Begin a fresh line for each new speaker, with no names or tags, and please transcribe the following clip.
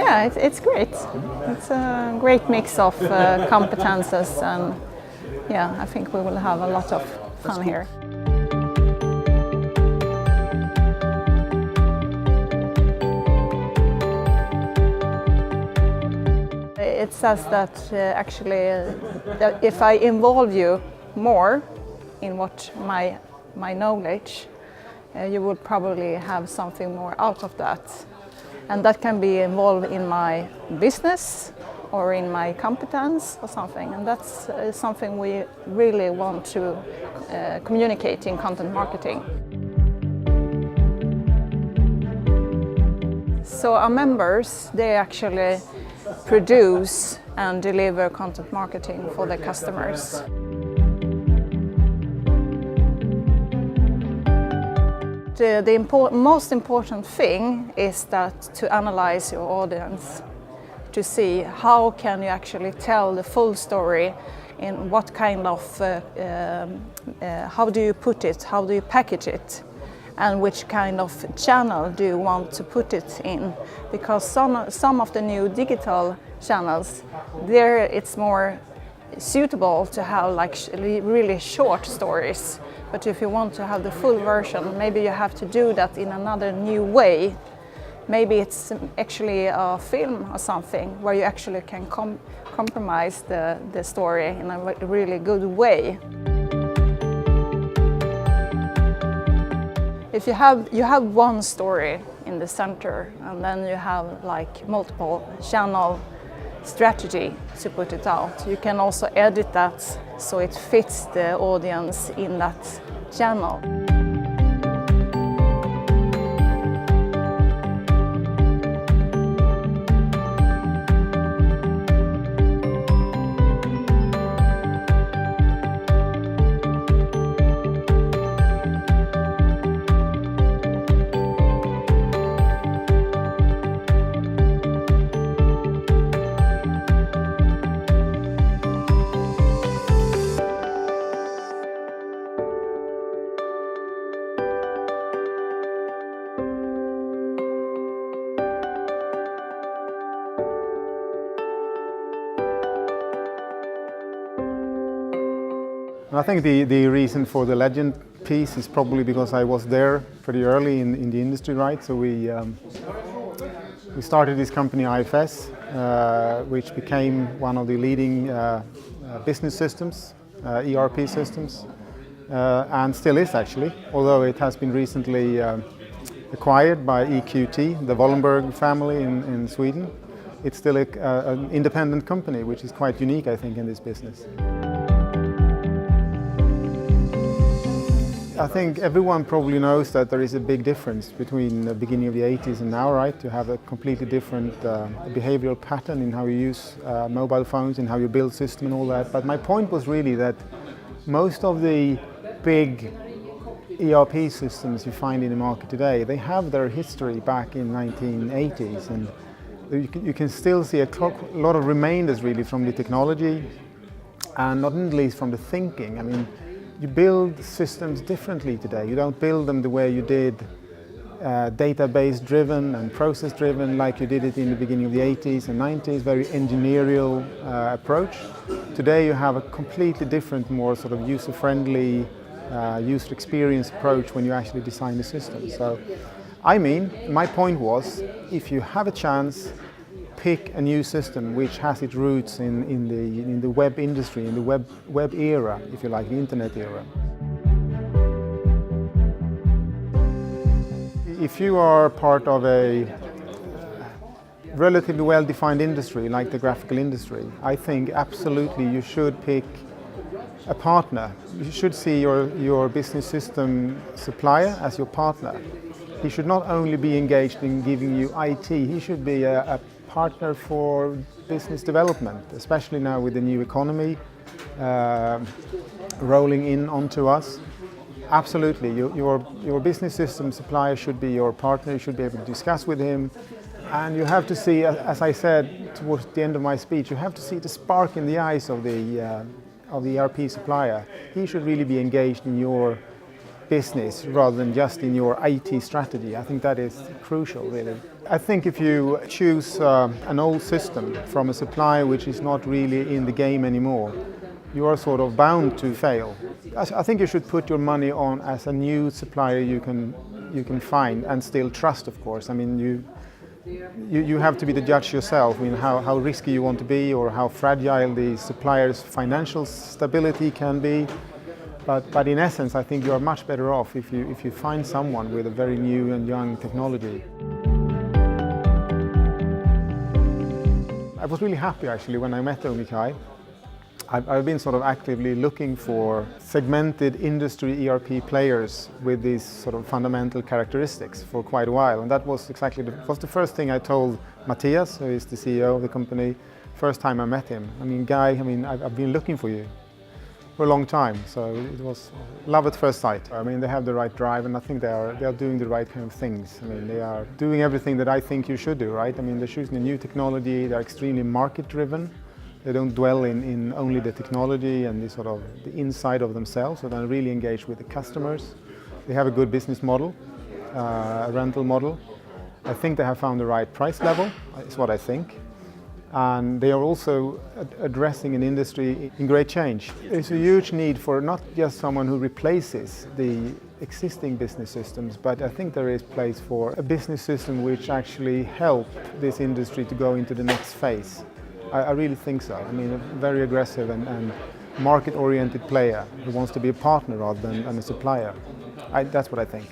Yeah, it's great. It's a great mix of competences, and yeah, I think we will have a lot of fun here. It says that that if I involve you more in what my knowledge, you will probably have something more out of that. And that can be involved in my business or in my competence or something. And that's something we really want to communicate in content marketing. So our members, they actually produce and deliver content marketing for their customers. The most important thing is that to analyze your audience, to see how can you actually tell the full story, in what kind of, how do you put it, how do you package it, and which kind of channel do you want to put it in. Because some of the new digital channels, there it's more suitable to have like really short stories. But if you want to have the full version, maybe you have to do that in another new way. Maybe it's actually a film or something where you actually can compromise the story in a really good way. If you have one story in the center, and then you have like multiple channel strategy to put it out. You can also edit that so it fits the audience in that channel.
I think the reason for the legend piece is probably because I was there pretty early in the industry, right? So we started this company IFS, which became one of the leading business systems, ERP systems, and still is actually, although it has been recently acquired by EQT, the Wallenberg family in Sweden. It's still an independent company, which is quite unique, I think, in this business. I think everyone probably knows that there is a big difference between the beginning of the 80s and now, right? You have a completely different behavioral pattern in how you use mobile phones and how you build system and all that. But my point was really that most of the big ERP systems you find in the market today, they have their history back in 1980s, and you can still see a lot of remainders really from the technology and not least from the thinking. I mean, you build systems differently today. You don't build them the way you did database driven and process driven like you did it in the beginning of the 80s and 90s, very engineerial approach. Today you have a completely different, more sort of user-friendly, user experience approach when you actually design the system. So, I mean, my point was, if you have a chance, pick a new system which has its roots in the web industry, in the web era, if you like, the internet era. If you are part of a relatively well-defined industry like the graphical industry, I think absolutely you should pick a partner. You should see your business system supplier as your partner. He should not only be engaged in giving you IT, he should be a partner for business development, especially now with the new economy rolling in onto us. Absolutely, your business system supplier should be your partner. You should be able to discuss with him, and you have to see, as I said towards the end of my speech, you have to see the spark in the eyes of the ERP supplier. He should really be engaged in your business rather than just in your IT strategy. I think that is crucial, really. I think if you choose an old system from a supplier which is not really in the game anymore, you are sort of bound to fail. I think you should put your money on as a new supplier you can find and still trust, of course. I mean, you have to be the judge yourself. I mean, how risky you want to be or how fragile the supplier's financial stability can be. But in essence, I think you are much better off if you find someone with a very new and young technology. I was really happy actually when I met Omikai. I've been sort of actively looking for segmented industry ERP players with these sort of fundamental characteristics for quite a while, and that was exactly the first thing I told Matthias, who is the CEO of the company, first time I met him. I mean, Guy, I've been looking for you for a long time, so it was love at first sight. I mean, they have the right drive, and I think they are doing the right kind of things. I mean, they are doing everything that I think you should do, right? I mean, they're choosing a new technology, they're extremely market-driven. They don't dwell in only the technology and the inside of themselves, so they're really engaged with the customers. They have a good business model, a rental model. I think they have found the right price level, is what I think. And they are also addressing an industry in great change. There's a huge need for not just someone who replaces the existing business systems, but I think there is place for a business system which actually helps this industry to go into the next phase. I really think so. I mean, a very aggressive and market-oriented player who wants to be a partner rather than a supplier. That's what I think.